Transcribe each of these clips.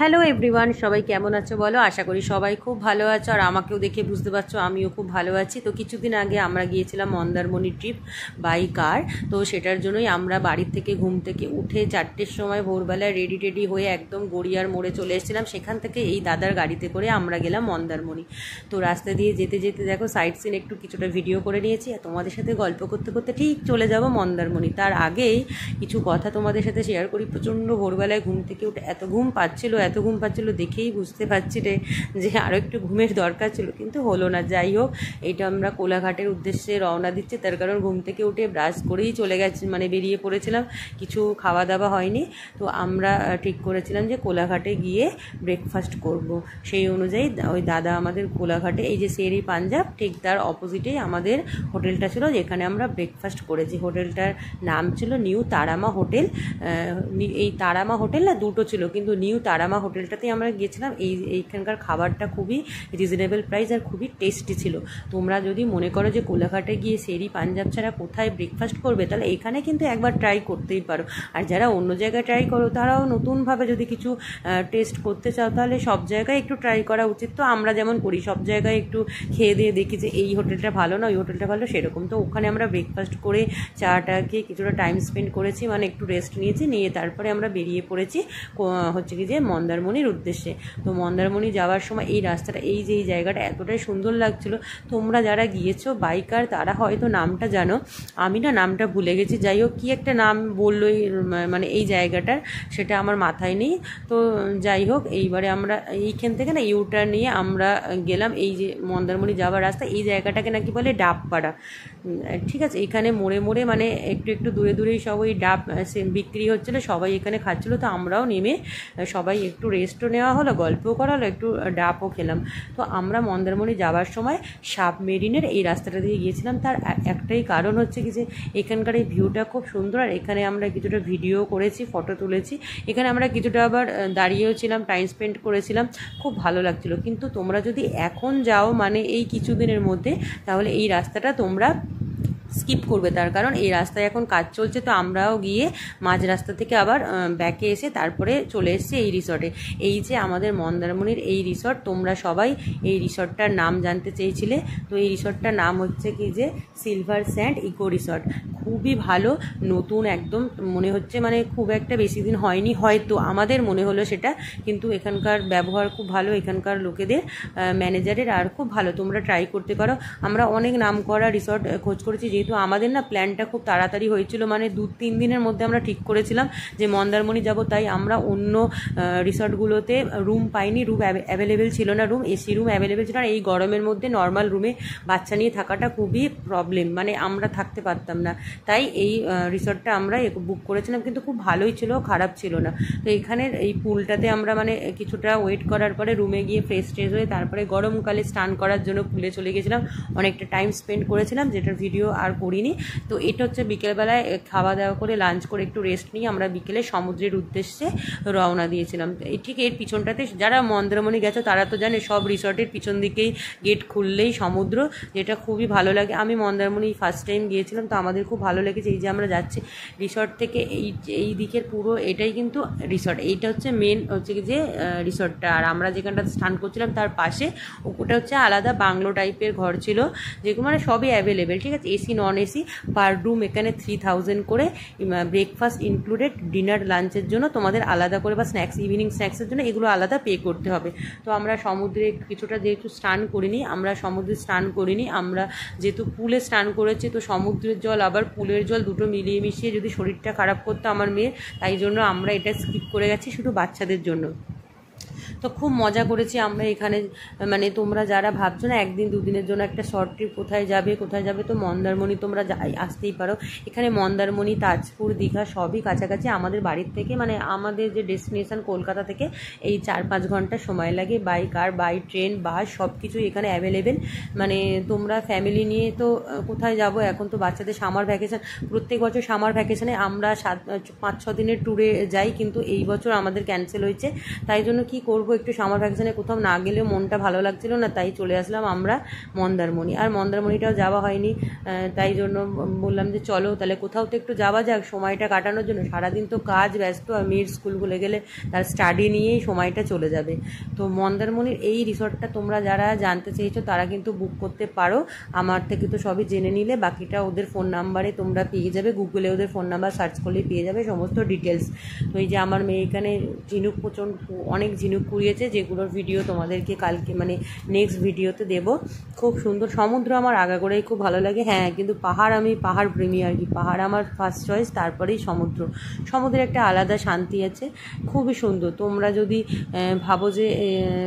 Hello everyone, সবাই কেমন আছো বলো। আশা করি সবাই খুব ভালো আছো, আর আমাকেও দেখে বুঝতে পারছো আমিও খুব ভালো আছি। তো কিছুদিন আগে আমরা গিয়েছিলাম মন্দারমণি ট্রিপ বাই কার। তো সেটার জন্যই আমরা বাড়ির থেকে ঘুম থেকে উঠে 4টের সময় ভোরবেলায় রেডি হয়ে একদম গড়িয়ার মোড়ে চলে এসেছিলাম। সেখান থেকে এই দাদার গাড়িতে করে আমরা গেলাম মন্দারমণি। তো রাস্তা দিয়ে যেতে যেতে দেখো সাইট সিন একটু কিছুটা ভিডিও করে নিয়েছি, আর তোমাদের সাথে গল্প করতে করতে ঠিক চলে যাব মন্দারমণি। তার আগেই কিছু কথা তোমাদের সাথে শেয়ার করি। প্রচণ্ড ভোরবেলায় ঘুম থেকে উঠে এত ঘুম পাচ্ছিল দেখেই বুঝতে পারছি যে আরও একটু ঘুমের দরকার ছিল, কিন্তু হলো না। যাই হোক, এইটা আমরা কোলাঘাটের উদ্দেশ্যে রওনা দিচ্ছি, তার কারণ ঘুম থেকে উঠে ব্রাশ করেই চলে গেছি, বেরিয়ে পড়েছিলাম, কিছু খাওয়া দাওয়া হয়নি। তো আমরা ঠিক করেছিলাম যে কোলাঘাটে গিয়ে ব্রেকফাস্ট করব। সেই অনুযায়ী ওই দাদা আমাদের কোলাঘাটে, এই যে শেরি পাঞ্জাব ঠিক তার অপোজিটেই আমাদের হোটেলটা ছিল, যেখানে আমরা ব্রেকফাস্ট করেছি। হোটেলটার নাম ছিল নিউ তারামা হোটেল। এই তারামা হোটেল না, দুটো ছিল, কিন্তু নিউ তারামা হোটেলটাতেই আমরা গিয়েছিলাম। এইখানকার খাবারটা খুবই রিজনেবল প্রাইস আর খুবই টেস্টি ছিল। তোমরা যদি মনে করো যে কোলাঘাটে গিয়ে শেরি পাঞ্জাব ছাড়া কোথায় ব্রেকফাস্ট করবে, তাহলে এখানে কিন্তু একবার ট্রাই করতেই পারো। আর যারা অন্য জায়গায় ট্রাই করো, তারাও নতুনভাবে যদি কিছু টেস্ট করতে চাও, তাহলে সব জায়গায় একটু ট্রাই করা উচিত। তো আমরা যেমন করি, সব জায়গায় একটু খেয়ে দিয়ে দেখি যে এই হোটেলটা ভালো না ওই হোটেলটা ভালো, সেরকম। তো ওখানে আমরা ব্রেকফাস্ট করে চাটা খেয়ে কিছুটা টাইম স্পেন্ড করেছি, একটু রেস্ট নিয়ে তারপরে আমরা বেরিয়ে পড়েছি হচ্ছে কি যে মন্দারমণির উদ্দেশ্যে। তো মন্দারমণি যাওয়ার সময় এই রাস্তাটা, এই জায়গাটা এতটাই সুন্দর লাগছিল। তোমরা যারা গিয়েছো বাইকার, তারা হয়তো নামটা জানো, আমি না নামটা ভুলে গেছি। যাই হোক, কী একটা নাম বললো এই জায়গাটার, সেটা আমার মাথায় নেই। তো যাই হোক, এইবারে আমরা এইখান থেকে না ইউটার্ন নিয়ে আমরা গেলাম এই যে মন্দারমণি যাওয়ার রাস্তা। এই জায়গাটাকে নাকি বলে ডাবপাড়া, ঠিক আছে। এখানে মোড়ে একটু দূরেই সব ওই ডাব বিক্রি হচ্ছিলো, সবাই এখানে খাচ্ছিলো। তো আমরাও নেমে সবাই একটু রেস্টও নেওয়া হলো, গল্পও করা হলো, একটু ডাবও খেলাম। তো আমরা মন্দারমণি যাওয়ার সময় সাবমেরিনের এই রাস্তাটা দিয়ে গিয়েছিলাম। তার একটাই কারণ হচ্ছে কি যে এখানকার এই ভিউটা খুব সুন্দর, আর এখানে আমরা কিছুটা ভিডিও করেছি, ফটো তুলেছি। এখানে আমরা কিছুটা আবার দাঁড়িয়েও ছিলাম, টাইম স্পেন্ড করেছিলাম, খুব ভালো লাগছিলো। কিন্তু তোমরা যদি এখন যাও, এই কিছুদিনের মধ্যে, তাহলে এই রাস্তাটা তোমরা স্কিপ করবে। তার কারণ এই রাস্তায় এখন কাজ চলছে। তো আমরাও গিয়ে মাঝ রাস্তা থেকে আবার ব্যাকে এসে তারপরে চলে এসেছি এই রিসর্টে। এই যে আমাদের মন্দারমণির এই রিসর্ট, তোমরা সবাই এই রিসর্টটার নাম জানতে চেয়েছিলে। তো এই রিসর্টটার নাম হচ্ছে কি যে সিলভার স্যান্ড ইকো রিসর্ট। খুবই ভালো, নতুন একদম মনে হচ্ছে, খুব একটা বেশি দিন হয়নি হয়তো, আমাদের মনে হলো সেটা। কিন্তু এখানকার ব্যবহার খুব ভালো, এখানকার লোকেদের, ম্যানেজারের আর খুব ভালো। তোমরা ট্রাই করতে পারো। আমরা অনেক নাম করা রিসর্ট খোঁজ করেছি, যেহেতু আমাদের না প্ল্যানটা খুব তাড়াতাড়ি হয়েছিল, 2-3 দিনের মধ্যে আমরা ঠিক করেছিলাম যে মন্দারমণি যাব। তাই আমরা অন্য রিসর্টগুলোতে রুম পাইনি, রুম অ্যাভেলেবেল ছিল না, এসি রুম অ্যাভেলেবেল ছিল না। এই গরমের মধ্যে নর্মাল রুমে বাচ্চা নিয়ে থাকাটা খুবই প্রবলেম, আমরা থাকতে পারতাম না। তাই এই রিসর্টটা আমরা বুক করেছিলাম, কিন্তু খুব ভালোই ছিল, খারাপ ছিল না। তো এখানের এই পুলটাতে আমরা কিছুটা ওয়েট করার পরে রুমে গিয়ে ফ্রেশ হয়ে তারপরে গরমকালে স্নান করার জন্য পুলে চলে গেছিলাম। অনেকটা টাইম স্পেন্ড করেছিলাম, যেটার ভিডিও আর করিনি। তো এটা হচ্ছে বিকেলবেলায় খাওয়া দাওয়া করে লাঞ্চ করে একটু রেস্ট নিয়ে আমরা বিকেলে সমুদ্রের উদ্দেশ্যে রওনা দিয়েছিলাম। ঠিক এর পিছনটাতে, যারা মন্দারমণি গেছো তারা তো জানে, সব রিসর্টের পিছন দিকেই গেট খুললেই সমুদ্র, যেটা খুবই ভালো লাগে। আমি মন্দারমণি ফার্স্ট টাইম গিয়েছিলাম, তো আমাদের খুব ভালো লেগেছে। এই যে আমরা যাচ্ছি রিসর্ট থেকে, এই দিকের পুরো এটাই কিন্তু রিসর্ট। এইটা হচ্ছে মেন হচ্ছে কি যে রিসর্টটা, আর আমরা যেখানটাতে স্নান করছিলাম তার পাশে ওটা হচ্ছে আলাদা বাংলো টাইপের ঘর ছিল, যেগুলো সবই অ্যাভেলেবেল, ঠিক আছে। এসি নন এসি পার রুম এখানে 3000 করে, ব্রেকফাস্ট ইনক্লুডেড, ডিনার লাঞ্চের জন্য তোমাদের আলাদা করে, বা স্ন্যাক্স, ইভিনিং স্ন্যাক্সের জন্য এগুলো আলাদা পে করতে হবে। তো আমরা সমুদ্রে কিছুটা যেহেতু স্নান করিনি, আমরা যেহেতু পুলে স্নান করেছি, তো সমুদ্রের জল আবার পুলের জল দুটো মিলিয়ে মিশিয়ে যদি শরীরটা খারাপ করতো আমার মেয়ের, তাই জন্য আমরা এটা স্কিপ করে গেছি শুধু বাচ্চাদের জন্য। তো খুব মজা করেছি আমরা এখানে। তোমরা যারা ভাবছো না 1-2 দিনের জন্য একটা শর্ট ট্রিপ কোথায় যাবে, তো মন্দারমণি তোমরা আসতেই পারো। এখানে মন্দারমণি, তাজপুর, দীঘা সবই কাছাকাছি আমাদের বাড়ির থেকে, আমাদের যে ডেস্টিনেশন কলকাতা থেকে এই 4-5 ঘন্টা সময় লাগে। বাই কার, বাই ট্রেন, বাস সব কিছুই এখানে অ্যাভেলেবেল। তোমরা ফ্যামিলি নিয়ে তো কোথায় যাবো, এখন তো বাচ্চাদের সামার ভ্যাকেশন, প্রত্যেক বছর সামার ভ্যাকেশনে আমরা 5-6 দিনের ট্যুরে যাই, কিন্তু এই বছর আমাদের ক্যান্সেল হয়েছে। তাই জন্য কি করব, একটু সামার ভ্যাকেশনে কোথাও না গেলেও মনটা ভালো লাগছিল না, তাই চলে আসলাম আমরা মন্দারমণি। আর মন্দারমণিটাও যাওয়া হয়নি, তাই জন্য বললাম যে চলো তাহলে কোথাও তো একটু যাওয়া যাক সময়টা কাটানোর জন্য। সারাদিন তো কাজ ব্যস্ত, আর মেয়ের স্কুল খুলে গেলে তার স্টাডি নিয়েই সময়টা চলে যাবে। তো মন্দারমণির এই রিসর্টটা তোমরা যারা জানতে চেয়েছো তারা কিন্তু বুক করতে পারো। আমার থেকে তো সবই জেনে নিলে, বাকিটা ওদের ফোন নাম্বারে তোমরা পেয়ে যাবে, গুগলে ওদের ফোন নাম্বার সার্চ করলেই পেয়ে যাবে সমস্ত ডিটেলস। তো এই যে আমার মেয়ে এখানে ঝিনুক অনেক ঝিনুক কুড়িয়েছে, যেগুলোর ভিডিও তোমাদেরকে কালকে মানে নেক্সট ভিডিওতে দেবো। খুব সুন্দর সমুদ্র, আমার আগাগোড়াই খুব ভালো লাগে। হ্যাঁ, কিন্তু আমি পাহাড় প্রেমী আর কি, পাহাড় আমার ফার্স্ট চয়েস, তারপরেই সমুদ্রের একটা আলাদা শান্তি আছে, খুবই সুন্দর। তোমরা যদি ভাবো যে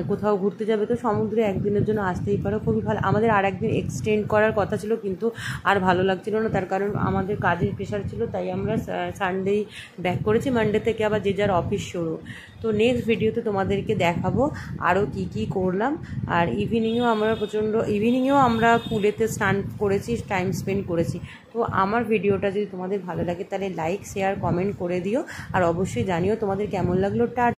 কোথাও ঘুরতে যাবে তো সমুদ্রে একদিনের জন্য আসতেই পারো, খুবই ভালো। আমাদের আর একদিন এক্সটেন্ড করার কথা ছিল, কিন্তু আর ভালো লাগছিল না, তার কারণ আমাদের কাজের প্রেশার ছিল, তাই আমরা সানডেই ব্যাক করেছি। মানডে থেকে আবার যে যার অফিস শুরু। তো নেক্সট ভিডিওতে তোমাদেরকে দেখাবো আরও কী করলাম। আর ইভিনিংয়েও আমরা পুলেতে স্নান করেছি, টাইম স্পেন্ড করেছি। তো আমার ভিডিওটা যদি তোমাদের ভালো লাগে তাহলে লাইক, শেয়ার, কমেন্ট করে দিও, আর অবশ্যই জানিও তোমাদের কেমন লাগলো।